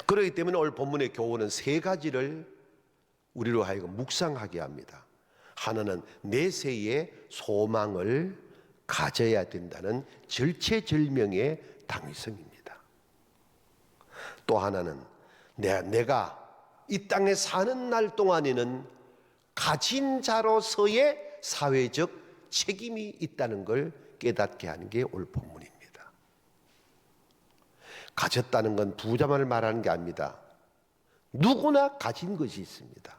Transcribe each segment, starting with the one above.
그렇기 때문에 오늘 본문의 교훈은 세 가지를 우리로 하여금 묵상하게 합니다. 하나는 내세의 소망을 가져야 된다는 절체절명의 당위성입니다. 또 하나는 내가 이 땅에 사는 날 동안에는 가진 자로서의 사회적 책임이 있다는 걸 깨닫게 하는 게 오늘 본문입니다. 가졌다는 건 부자만을 말하는 게 아닙니다. 누구나 가진 것이 있습니다.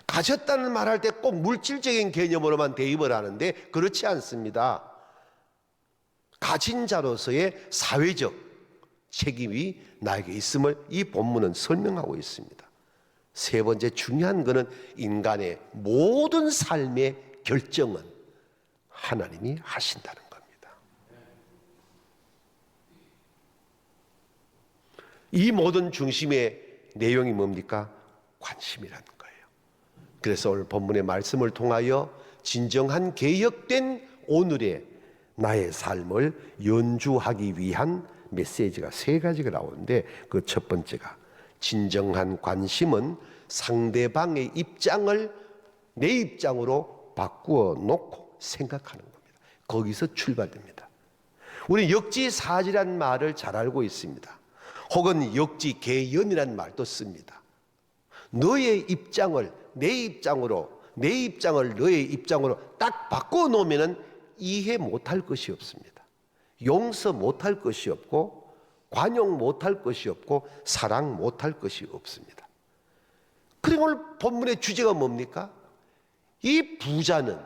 가졌다는 말할 때 꼭 물질적인 개념으로만 대입을 하는데 그렇지 않습니다. 가진 자로서의 사회적 책임이 나에게 있음을 이 본문은 설명하고 있습니다. 세 번째 중요한 것은 인간의 모든 삶의 결정은 하나님이 하신다는 겁니다. 이 모든 중심의 내용이 뭡니까? 관심이라는 거예요. 그래서 오늘 본문의 말씀을 통하여 진정한 개혁된 오늘의 나의 삶을 연주하기 위한 메시지가 세 가지가 나오는데 그 첫 번째가 진정한 관심은 상대방의 입장을 내 입장으로 바꾸어 놓고 생각하는 겁니다. 거기서 출발됩니다. 우리 역지사지란 말을 잘 알고 있습니다. 혹은 역지개연이란 말도 씁니다. 너의 입장을 내 입장으로, 내 입장을 너의 입장으로 딱 바꿔 놓으면 이해 못할 것이 없습니다. 용서 못할 것이 없고 관용 못할 것이 없고 사랑 못할 것이 없습니다. 그리고 오늘 본문의 주제가 뭡니까? 이 부자는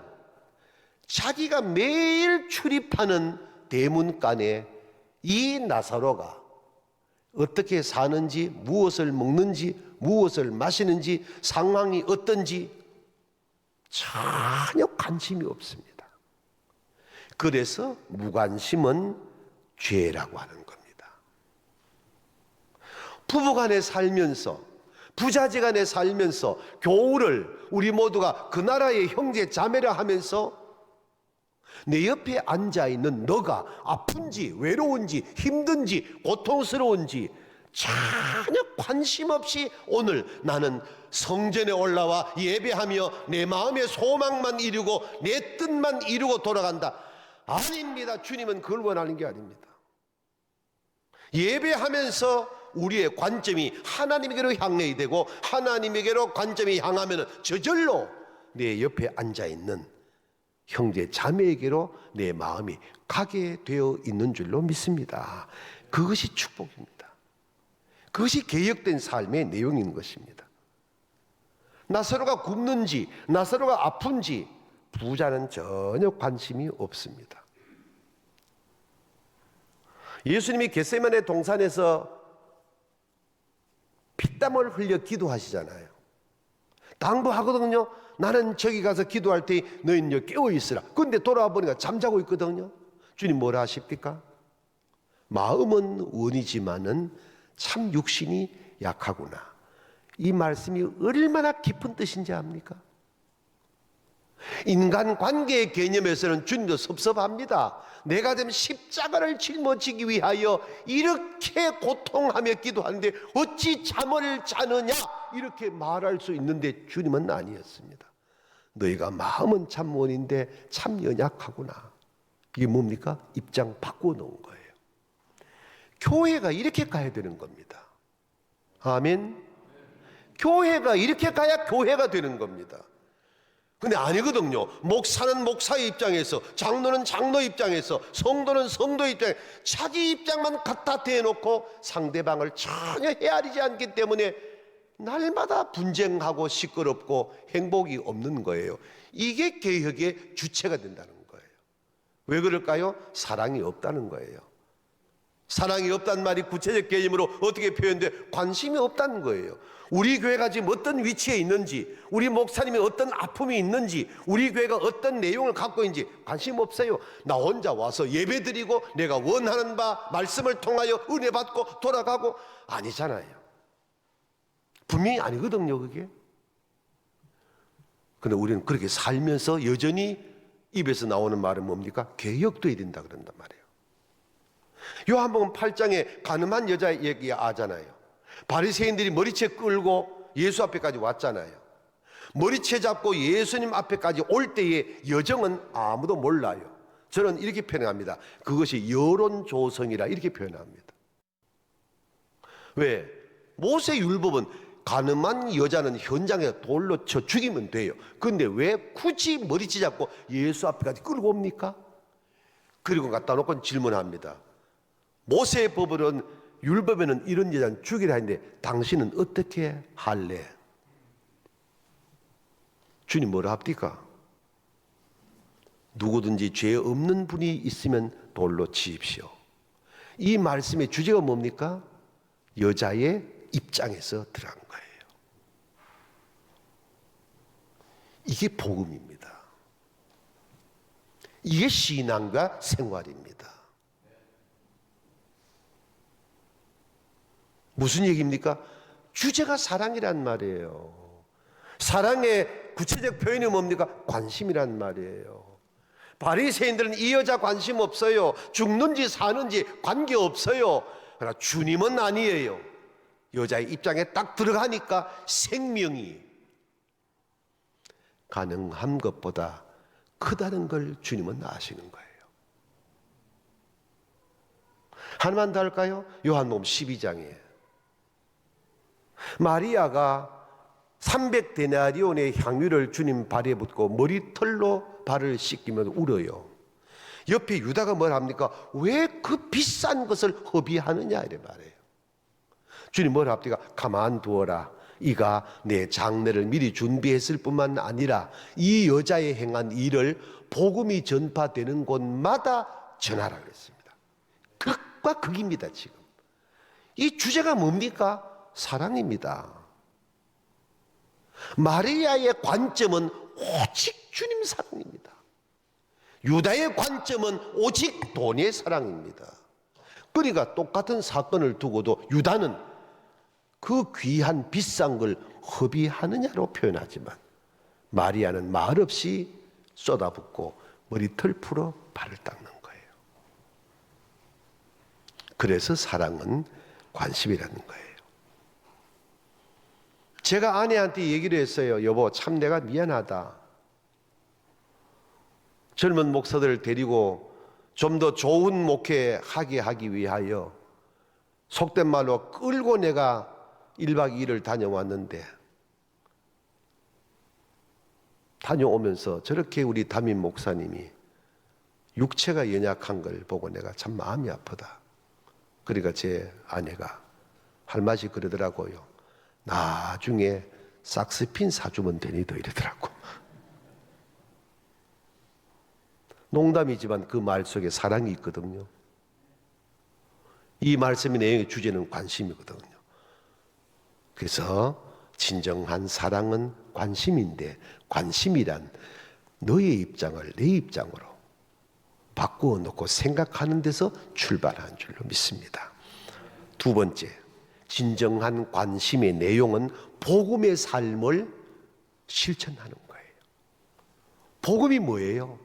자기가 매일 출입하는 대문간에 이 나사로가 어떻게 사는지, 무엇을 먹는지, 무엇을 마시는지, 상황이 어떤지 전혀 관심이 없습니다. 그래서 무관심은 죄라고 하는 겁니다. 부부간에 살면서, 부자지간에 살면서 교우를 우리 모두가 그 나라의 형제 자매라 하면서 내 옆에 앉아있는 너가 아픈지 외로운지 힘든지 고통스러운지 전혀 관심 없이 오늘 나는 성전에 올라와 예배하며 내 마음의 소망만 이루고 내 뜻만 이루고 돌아간다. 아닙니다. 주님은 그걸 원하는 게 아닙니다. 예배하면서 우리의 관점이 하나님에게로 향해야 되고 하나님에게로 관점이 향하면 저절로 내 옆에 앉아있는 형제 자매에게로 내 마음이 가게 되어 있는 줄로 믿습니다. 그것이 축복입니다. 그것이 개혁된 삶의 내용인 것입니다. 나사로가 굶는지 나사로가 아픈지 부자는 전혀 관심이 없습니다. 예수님이 겟세마네 동산에서 피땀을 흘려 기도하시잖아요. 당부하거든요. 나는 저기 가서 기도할 테니 너희는 깨어 있으라. 그런데 돌아와 보니까 잠자고 있거든요. 주님 뭐라 하십니까? 마음은 원이지만은 참 육신이 약하구나. 이 말씀이 얼마나 깊은 뜻인지 압니까? 인간관계의 개념에서는 주님도 섭섭합니다. 내가 좀 십자가를 짊어지기 위하여 이렇게 고통하며 기도하는데 어찌 잠을 자느냐 이렇게 말할 수 있는데 주님은 아니었습니다. 너희가 마음은 참 원인데 참 연약하구나. 이게 뭡니까? 입장 바꿔놓은 거예요. 교회가 이렇게 가야 되는 겁니다. 아멘. 교회가 이렇게 가야 교회가 되는 겁니다. 근데 아니거든요. 목사는 목사의 입장에서, 장로는 장로 입장에서, 성도는 성도 입장에 자기 입장만 갖다 대놓고 상대방을 전혀 헤아리지 않기 때문에 날마다 분쟁하고 시끄럽고 행복이 없는 거예요. 이게 개혁의 주체가 된다는 거예요. 왜 그럴까요? 사랑이 없다는 거예요. 사랑이 없다는 말이 구체적 개념으로 어떻게 표현돼? 관심이 없다는 거예요. 우리 교회가 지금 어떤 위치에 있는지, 우리 목사님이 어떤 아픔이 있는지, 우리 교회가 어떤 내용을 갖고 있는지 관심 없어요. 나 혼자 와서 예배드리고 내가 원하는 바 말씀을 통하여 은혜 받고 돌아가고 아니잖아요. 분명히 아니거든요, 그게. 근데 우리는 그렇게 살면서 여전히 입에서 나오는 말은 뭡니까? 개혁돼야 된다 그런단 말이에요. 요한복음 8장에 가늠한 여자 얘기하잖아요. 바리새인들이 머리채 끌고 예수 앞에까지 왔잖아요. 머리채 잡고 예수님 앞에까지 올 때의 여정은 아무도 몰라요. 저는 이렇게 표현합니다. 그것이 여론조성이라 이렇게 표현합니다. 왜? 모세 율법은 가늠한 여자는 현장에 돌로 쳐 죽이면 돼요. 그런데 왜 굳이 머리채 잡고 예수 앞에까지 끌고 옵니까? 그리고 갖다 놓고 질문합니다. 모세의 법으로는 율법에는 이런 여자는 죽이라 했는데 당신은 어떻게 할래? 주님 뭐라 합니까? 누구든지 죄 없는 분이 있으면 돌로 치십시오. 이 말씀의 주제가 뭡니까? 여자의 입장에서 들어간 거예요. 이게 복음입니다. 이게 신앙과 생활입니다. 무슨 얘기입니까? 주제가 사랑이란 말이에요. 사랑의 구체적 표현이 뭡니까? 관심이란 말이에요. 바리새인들은 이 여자 관심 없어요. 죽는지 사는지 관계없어요. 그러나 주님은 아니에요. 여자의 입장에 딱 들어가니까 생명이 가능한 것보다 크다는 걸 주님은 아시는 거예요. 하나만 더 할까요? 요한복음 12장에 마리아가 300데나리온의 향유를 주님 발에 붓고 머리털로 발을 씻기며 울어요. 옆에 유다가 뭘 합니까? 왜 그 비싼 것을 허비하느냐 이래 말해요. 주님 뭘 합니까? 가만두어라. 이가 내 장례를 미리 준비했을 뿐만 아니라 이 여자의 행한 일을 복음이 전파되는 곳마다 전하라 그랬습니다. 극과 극입니다. 지금 이 주제가 뭡니까? 사랑입니다. 마리아의 관점은 오직 주님 사랑입니다. 유다의 관점은 오직 돈의 사랑입니다. 그러니까 똑같은 사건을 두고도 유다는 그 귀한 비싼 걸 허비하느냐로 표현하지만 마리아는 말없이 쏟아붓고 머리털 풀어 발을 닦는 거예요. 그래서 사랑은 관심이라는 거예요. 제가 아내한테 얘기를 했어요. 여보, 참 내가 미안하다. 젊은 목사들을 데리고 좀 더 좋은 목회하게 하기 위하여 속된 말로 끌고 내가 1박 2일을 다녀왔는데 다녀오면서 저렇게 우리 담임 목사님이 육체가 연약한 걸 보고 내가 참 마음이 아프다. 그러니까 제 아내가 할 맛이 그러더라고요. 나중에 삭스핀 사주면 되니 더 이러더라고. 농담이지만 그 말 속에 사랑이 있거든요. 이 말씀의 내용의 주제는 관심이거든요. 그래서 진정한 사랑은 관심인데 관심이란 너의 입장을 내 입장으로 바꾸어 놓고 생각하는 데서 출발한 줄로 믿습니다. 두 번째, 진정한 관심의 내용은 복음의 삶을 실천하는 거예요. 복음이 뭐예요?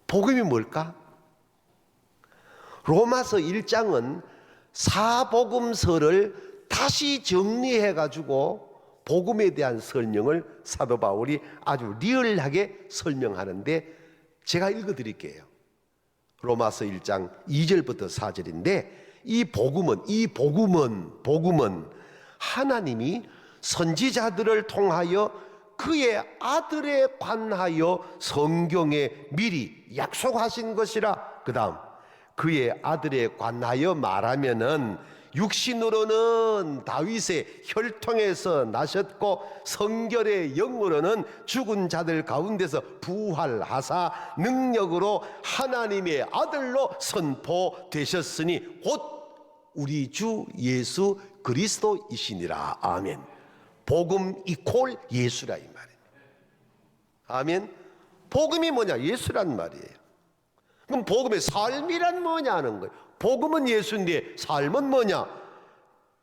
복음이 뭘까? 로마서 1장은 사복음서를 다시 정리해가지고 복음에 대한 설명을 사도 바울이 아주 리얼하게 설명하는데 제가 읽어드릴게요. 로마서 1장 2절부터 4절인데 이 복음은 하나님이 선지자들을 통하여 그의 아들에 관하여 성경에 미리 약속하신 것이라. 그 다음 그의 아들에 관하여 말하면은 육신으로는 다윗의 혈통에서 나셨고 성결의 영으로는 죽은 자들 가운데서 부활하사 능력으로 하나님의 아들로 선포되셨으니 곧 우리 주 예수 그리스도이시니라. 아멘. 복음 이퀄 예수라 이 말이에요. 아멘. 복음이 뭐냐? 예수란 말이에요. 그럼 복음의 삶이란 뭐냐 하는 거예요. 복음은 예수인데 삶은 뭐냐?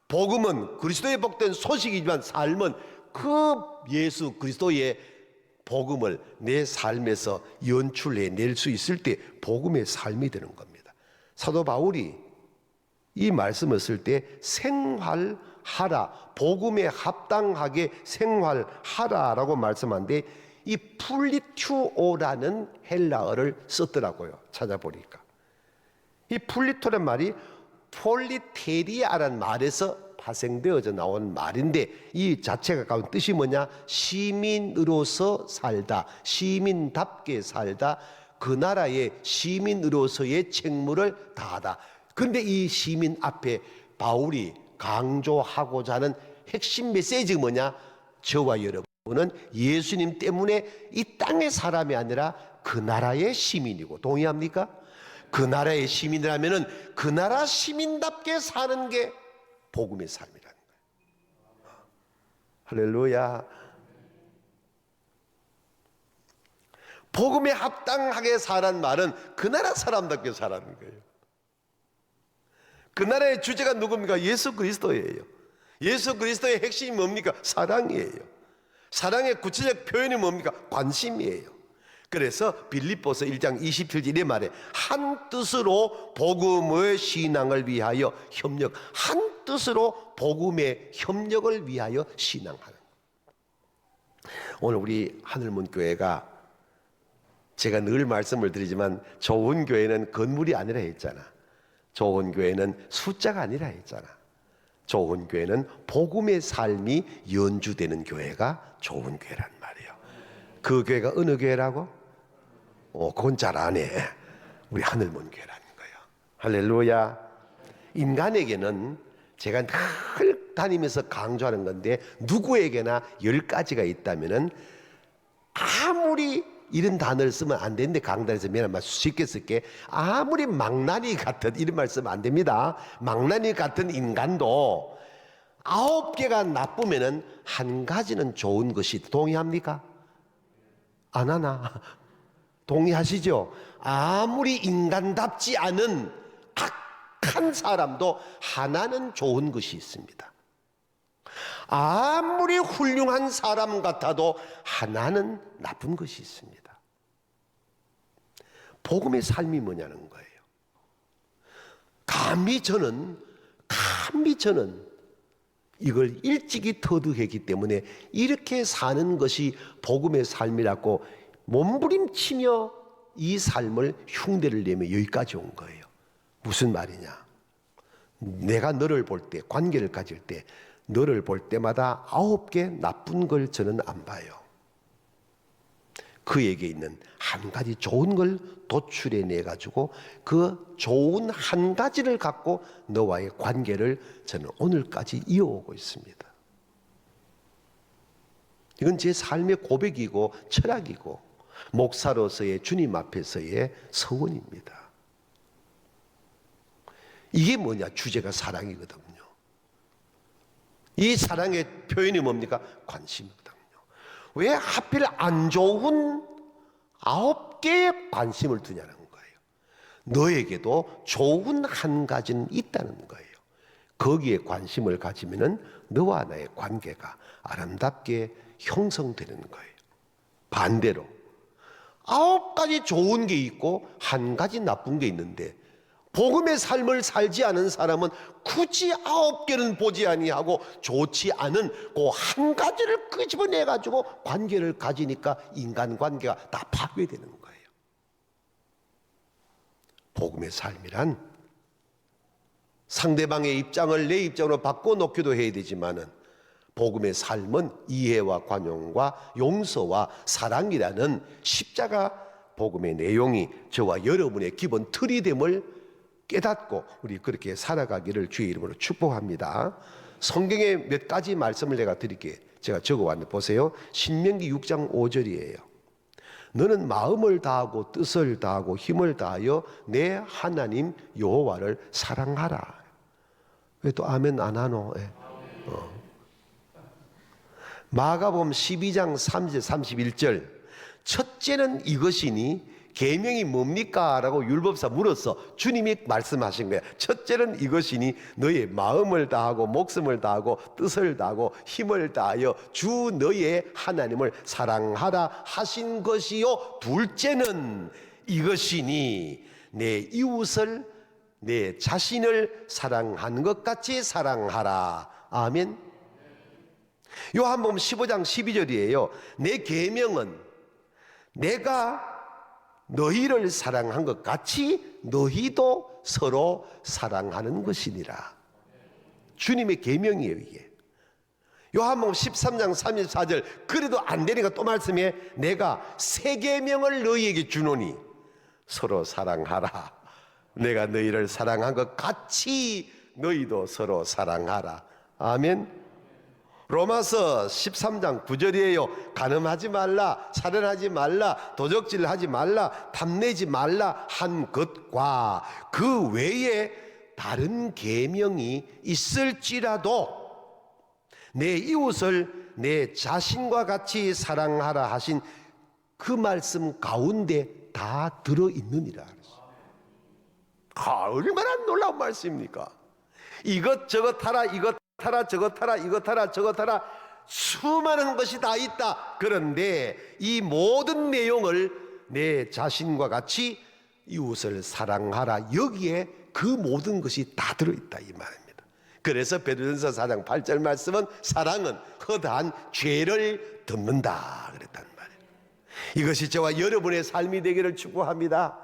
복음은 그리스도의 복된 소식이지만 삶은 그 예수 그리스도의 복음을 내 삶에서 연출해낼 수 있을 때 복음의 삶이 되는 겁니다. 사도 바울이 이 말씀을 쓸 때 생활하라, 복음에 합당하게 생활하라라고 말씀하는데 이 풀리투오라는 헬라어를 썼더라고요. 찾아보니까 이 풀리토란 말이 폴리테리아라는 말에서 파생되어져 나온 말인데 이 자체가 가진 뜻이 뭐냐? 시민으로서 살다, 시민답게 살다, 그 나라의 시민으로서의 책무를 다하다. 근데 이 시민 앞에 바울이 강조하고자 하는 핵심 메시지가 뭐냐? 저와 여러분은 예수님 때문에 이 땅의 사람이 아니라 그 나라의 시민이고, 동의합니까? 그 나라의 시민이라면은 그 나라 시민답게 사는 게 복음의 삶이라는 거예요. 할렐루야. 복음에 합당하게 살라는 말은 그 나라 사람답게 살라는 거예요. 그 나라의 주제가 누굽니까? 예수 그리스도예요. 예수 그리스도의 핵심이 뭡니까? 사랑이에요. 사랑의 구체적 표현이 뭡니까? 관심이에요. 그래서 빌립보서 1장 27절에 말해 한 뜻으로 복음의 신앙을 위하여 협력, 한 뜻으로 복음의 협력을 위하여 신앙하는. 오늘 우리 하늘문교회가 제가 늘 말씀을 드리지만 좋은 교회는 건물이 아니라 했잖아. 좋은 교회는 숫자가 아니라 했잖아. 좋은 교회는 복음의 삶이 연주되는 교회가 좋은 교회란 말이에요. 그 교회가 어느 교회라고? 그건 잘 안 해. 우리 하늘문교회라는 거예요. 할렐루야. 인간에게는 제가 늘 다니면서 강조하는 건데 누구에게나 10가지가 있다면은 아무리 이런 단어를 쓰면 안 되는데 강단에서 미안한 말 쉽게 쓸게. 아무리 망나니 같은 이런 말 쓰면 안 됩니다. 망나니 같은 인간도 9개가 나쁘면은 한 가지는 좋은 것이, 동의합니까? 안 하나? 동의하시죠? 아무리 인간답지 않은 악한 사람도 하나는 좋은 것이 있습니다. 아무리 훌륭한 사람 같아도 하나는 나쁜 것이 있습니다. 복음의 삶이 뭐냐는 거예요. 감히 저는 이걸 일찍이 터득했기 때문에 이렇게 사는 것이 복음의 삶이라고 몸부림치며 이 삶을 흉내를 내며 여기까지 온 거예요. 무슨 말이냐? 내가 너를 볼 때, 관계를 가질 때 너를 볼 때마다 9개 나쁜 걸 저는 안 봐요. 그에게 있는 한 가지 좋은 걸 도출해내 가지고 그 좋은 한 가지를 갖고 너와의 관계를 저는 오늘까지 이어오고 있습니다. 이건 제 삶의 고백이고 철학이고 목사로서의 주님 앞에서의 서원입니다. 이게 뭐냐? 주제가 사랑이거든요. 이 사랑의 표현이 뭡니까? 관심이거든요. 왜 하필 안 좋은 9개의 관심을 두냐는 거예요. 너에게도 좋은 한 가지는 있다는 거예요. 거기에 관심을 가지면은 너와 나의 관계가 아름답게 형성되는 거예요. 반대로 9가지 좋은 게 있고 한 가지 나쁜 게 있는데 복음의 삶을 살지 않은 사람은 굳이 9개는 보지 아니하고 좋지 않은 그 한 가지를 끄집어내 가지고 관계를 가지니까 인간관계가 다 파괴되는 거예요. 복음의 삶이란 상대방의 입장을 내 입장으로 바꿔놓기도 해야 되지만은 복음의 삶은 이해와 관용과 용서와 사랑이라는 십자가 복음의 내용이 저와 여러분의 기본 틀이 됨을 깨닫고 우리 그렇게 살아가기를 주의 이름으로 축복합니다. 성경에 몇 가지 말씀을 내가 드릴게요. 제가 적어왔는데 보세요. 신명기 6장 5절이에요. 너는 마음을 다하고 뜻을 다하고 힘을 다하여 내 하나님 여호와를 사랑하라. 왜 또 아멘 안 하노? 마가복음 12장 30절 31절 첫째는 이것이니 계명이 뭡니까? 라고 율법사 물었어. 주님이 말씀하신 거야. 첫째는 이것이니 너의 마음을 다하고 목숨을 다하고 뜻을 다하고 힘을 다하여 주 너의 하나님을 사랑하라 하신 것이요. 둘째는 이것이니 내 이웃을 내 자신을 사랑하는 것 같이 사랑하라. 아멘. 요한복음 15장 12절이에요. 내 계명은 내가 너희를 사랑한 것 같이 너희도 서로 사랑하는 것이니라. 주님의 계명이에요, 이게. 요한복음 13장 34절, 그래도 안 되니까 또 말씀해. 내가 새 계명을 너희에게 주노니 서로 사랑하라. 내가 너희를 사랑한 것 같이 너희도 서로 사랑하라. 아멘. 로마서 13장 9절이에요. 간음하지 말라, 살인하지 말라, 도적질하지 말라, 탐내지 말라 한 것과 그 외에 다른 계명이 있을지라도 내 이웃을 내 자신과 같이 사랑하라 하신 그 말씀 가운데 다 들어있느니라. 얼마나 놀라운 말씀입니까? 이것저것 하라, 이것 하라, 저것 하라, 이것 하라, 저것 하라, 수많은 것이 다 있다. 그런데 이 모든 내용을 내 자신과 같이 이웃을 사랑하라, 여기에 그 모든 것이 다 들어있다 이 말입니다. 그래서 베드로전서 4장 8절 말씀은 사랑은 허다한 죄를 덮는다 그랬단 말이에요. 이것이 저와 여러분의 삶이 되기를 축복합니다.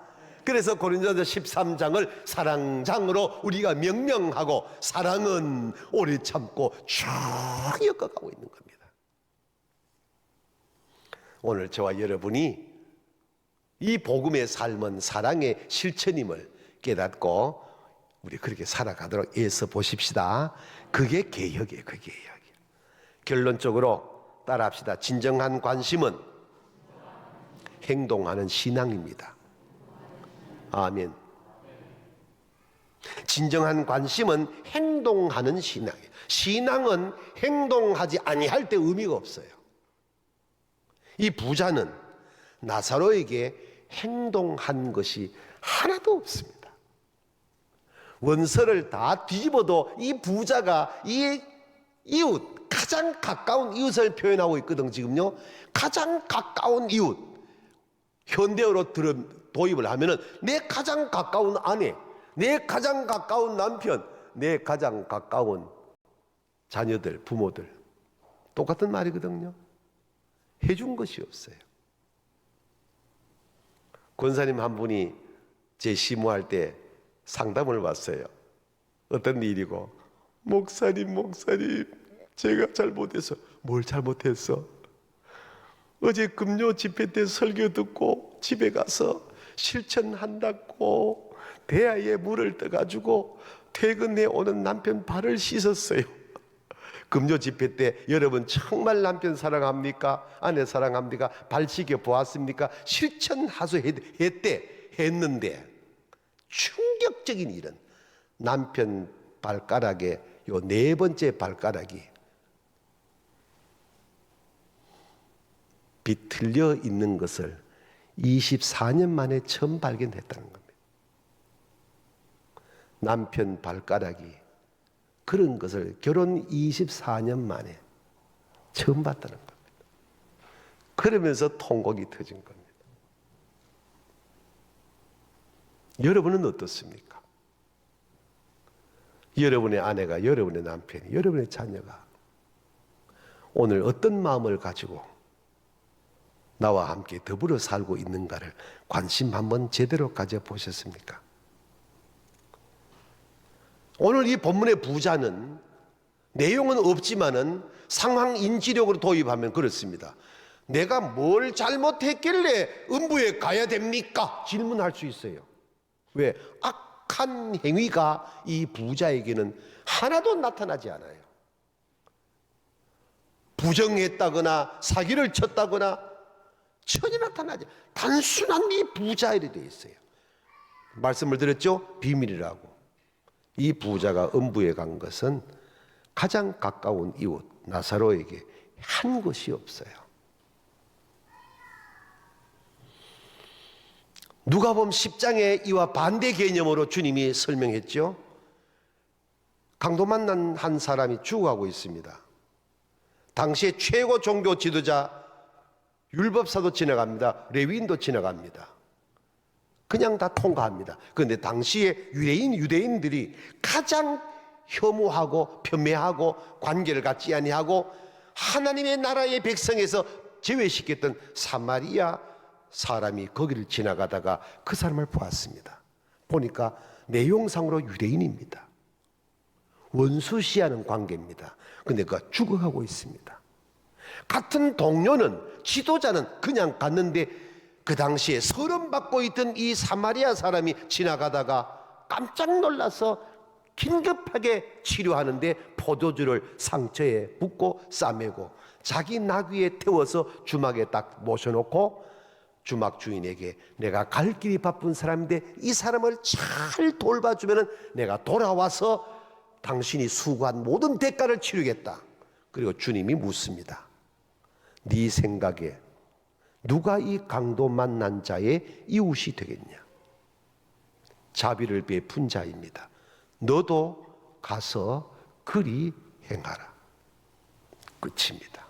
그래서 고린도전서 13장을 사랑장으로 우리가 명명하고, 사랑은 오래 참고 쭉 엮어가고 있는 겁니다. 오늘 저와 여러분이 이 복음의 삶은 사랑의 실천임을 깨닫고 우리 그렇게 살아가도록 애써 보십시다. 그게 개혁이에요. 그게 개혁이에요. 결론적으로 따라합시다. 진정한 관심은 행동하는 신앙입니다. 아멘. 진정한 관심은 행동하는 신앙이에요. 신앙은 행동하지 아니할 때 의미가 없어요. 이 부자는 나사로에게 행동한 것이 하나도 없습니다. 원서를 다 뒤집어도 이 부자가 이 이웃, 가장 가까운 이웃을 표현하고 있거든. 지금요, 가장 가까운 이웃, 현대어로 도입을 하면은 내 가장 가까운 아내, 내 가장 가까운 남편, 내 가장 가까운 자녀들, 부모들, 똑같은 말이거든요. 해준 것이 없어요. 권사님 한 분이 제 시무할 때 상담을 왔어요. 어떤 일이고, 목사님 제가 잘못해서. 뭘 잘못했어? 어제 금요 집회 때 설교 듣고 집에 가서 실천한다고 대야에 물을 떠가지고 퇴근해 오는 남편 발을 씻었어요. 금요 집회 때 여러분 정말 남편 사랑합니까? 아내 사랑합니까? 발 씻겨 보았습니까? 실천하소 했는데 충격적인 일은 남편 발가락에 요 네 번째 발가락이 비틀려 있는 것을 24년 만에 처음 발견했다는 겁니다. 남편 발가락이 그런 것을 결혼 24년 만에 처음 봤다는 겁니다. 그러면서 통곡이 터진 겁니다. 여러분은 어떻습니까? 여러분의 아내가, 여러분의 남편이, 여러분의 자녀가 오늘 어떤 마음을 가지고 나와 함께 더불어 살고 있는가를 관심 한번 제대로 가져보셨습니까? 오늘 이 본문의 부자는 내용은 없지만은 상황 인지력으로 도입하면 그렇습니다. 내가 뭘 잘못했길래 음부에 가야 됩니까? 질문할 수 있어요. 왜? 악한 행위가 이 부자에게는 하나도 나타나지 않아요. 부정했다거나 사기를 쳤다거나 전혀 나타나지. 단순한 이 부자에 되어 있어요. 말씀을 드렸죠? 비밀이라고. 이 부자가 음부에 간 것은 가장 가까운 이웃 나사로에게 한 것이 없어요. 누가복음 10장에 이와 반대 개념으로 주님이 설명했죠. 강도 만난 한 사람이 죽어가고 있습니다. 당시의 최고 종교 지도자 율법사도 지나갑니다. 레위인도 지나갑니다. 그냥 다 통과합니다. 그런데 당시에 유대인들이 가장 혐오하고 편매하고 관계를 갖지 아니하고 하나님의 나라의 백성에서 제외시켰던 사마리아 사람이 거기를 지나가다가 그 사람을 보았습니다. 보니까 내용상으로 유대인입니다. 원수시하는 관계입니다. 근데 그가 죽어가고 있습니다. 같은 동료는, 지도자는 그냥 갔는데 그 당시에 서름받고 있던 이 사마리아 사람이 지나가다가 깜짝 놀라서 긴급하게 치료하는데 포도주를 상처에 붓고 싸매고 자기 나귀에 태워서 주막에 딱 모셔놓고 주막 주인에게 내가 갈 길이 바쁜 사람인데 이 사람을 잘 돌봐주면 내가 돌아와서 당신이 수고한 모든 대가를 치르겠다. 그리고 주님이 묻습니다. 네 생각에 누가 이 강도 만난 자의 이웃이 되겠냐? 자비를 베푼 자입니다. 너도 가서 그리 행하라. 끝입니다.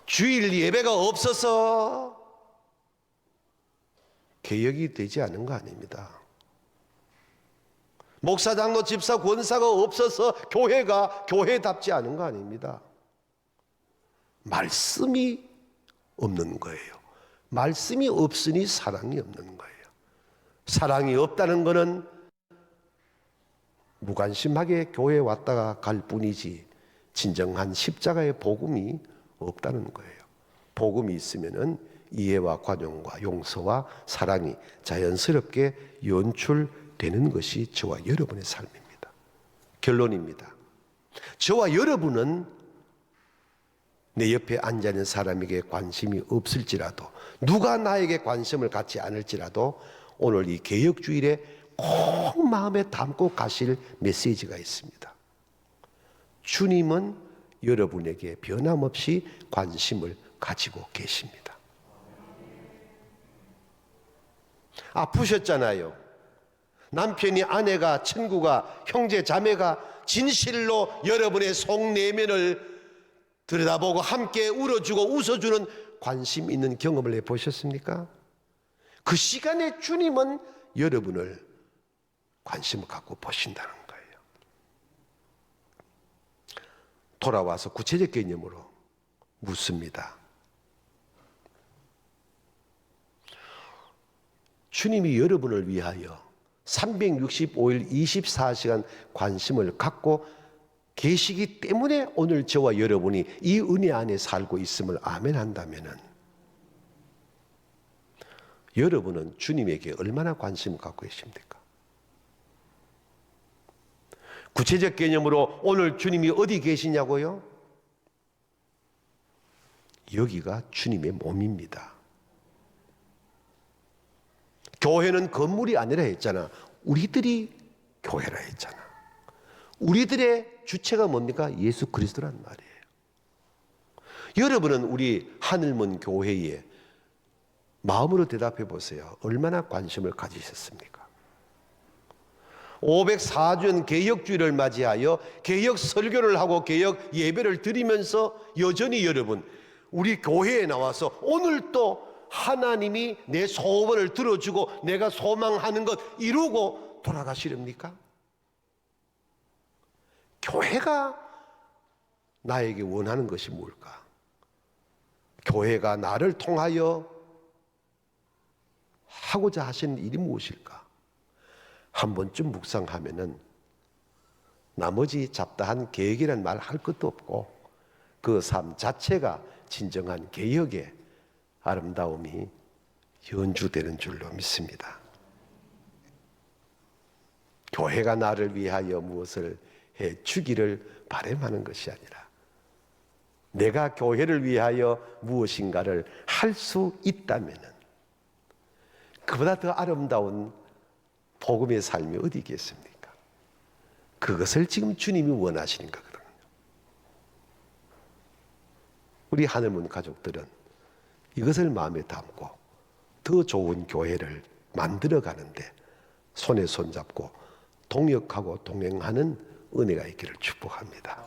주일 예배가 없어서 개혁이 되지 않은 거 아닙니다. 목사, 장로, 집사, 권사가 없어서 교회가 교회답지 않은 거 아닙니다. 말씀이 없는 거예요. 말씀이 없으니 사랑이 없는 거예요. 사랑이 없다는 것은 무관심하게 교회에 왔다가 갈 뿐이지 진정한 십자가의 복음이 없다는 거예요. 복음이 있으면은 이해와 관용과 용서와 사랑이 자연스럽게 연출되는 것이 저와 여러분의 삶입니다. 결론입니다. 저와 여러분은 내 옆에 앉아있는 사람에게 관심이 없을지라도, 누가 나에게 관심을 갖지 않을지라도 오늘 이 개혁주일에 꼭 마음에 담고 가실 메시지가 있습니다. 주님은 여러분에게 변함없이 관심을 가지고 계십니다. 아프셨잖아요. 남편이, 아내가, 친구가, 형제, 자매가 진실로 여러분의 속내면을 들여다보고 함께 울어주고 웃어주는 관심 있는 경험을 해보셨습니까? 그 시간에 주님은 여러분을 관심을 갖고 보신다는 거예요. 돌아와서 구체적 개념으로 묻습니다. 주님이 여러분을 위하여 365일 24시간 관심을 갖고 계시기 때문에 오늘 저와 여러분이 이 은혜 안에 살고 있음을 아멘 한다면은 여러분은 주님에게 얼마나 관심을 갖고 계십니까? 구체적 개념으로 오늘 주님이 어디 계시냐고요? 여기가 주님의 몸입니다. 교회는 건물이 아니라 했잖아. 우리들이 교회라 했잖아. 우리들의 주체가 뭡니까? 예수 그리스도란 말이에요. 여러분은 우리 하늘문 교회에 마음으로 대답해 보세요. 얼마나 관심을 가지셨습니까? 504주년 개혁주의를 맞이하여 개혁 설교를 하고 개혁 예배를 드리면서 여전히 여러분, 우리 교회에 나와서 오늘 또 하나님이 내 소원을 들어주고 내가 소망하는 것 이루고 돌아가시렵니까? 교회가 나에게 원하는 것이 뭘까? 교회가 나를 통하여 하고자 하시는 일이 무엇일까? 한 번쯤 묵상하면은 나머지 잡다한 계획이란 말 할 것도 없고 그 삶 자체가 진정한 개혁의 아름다움이 연주되는 줄로 믿습니다. 교회가 나를 위하여 무엇을 해 주기를 바람하는 것이 아니라 내가 교회를 위하여 무엇인가를 할 수 있다면은 그보다 더 아름다운 복음의 삶이 어디 있겠습니까? 그것을 지금 주님이 원하시는 거거든요. 우리 하늘문 가족들은 이것을 마음에 담고 더 좋은 교회를 만들어 가는데 손에 손잡고 동역하고 동행하는 은혜가 있기를 축복합니다.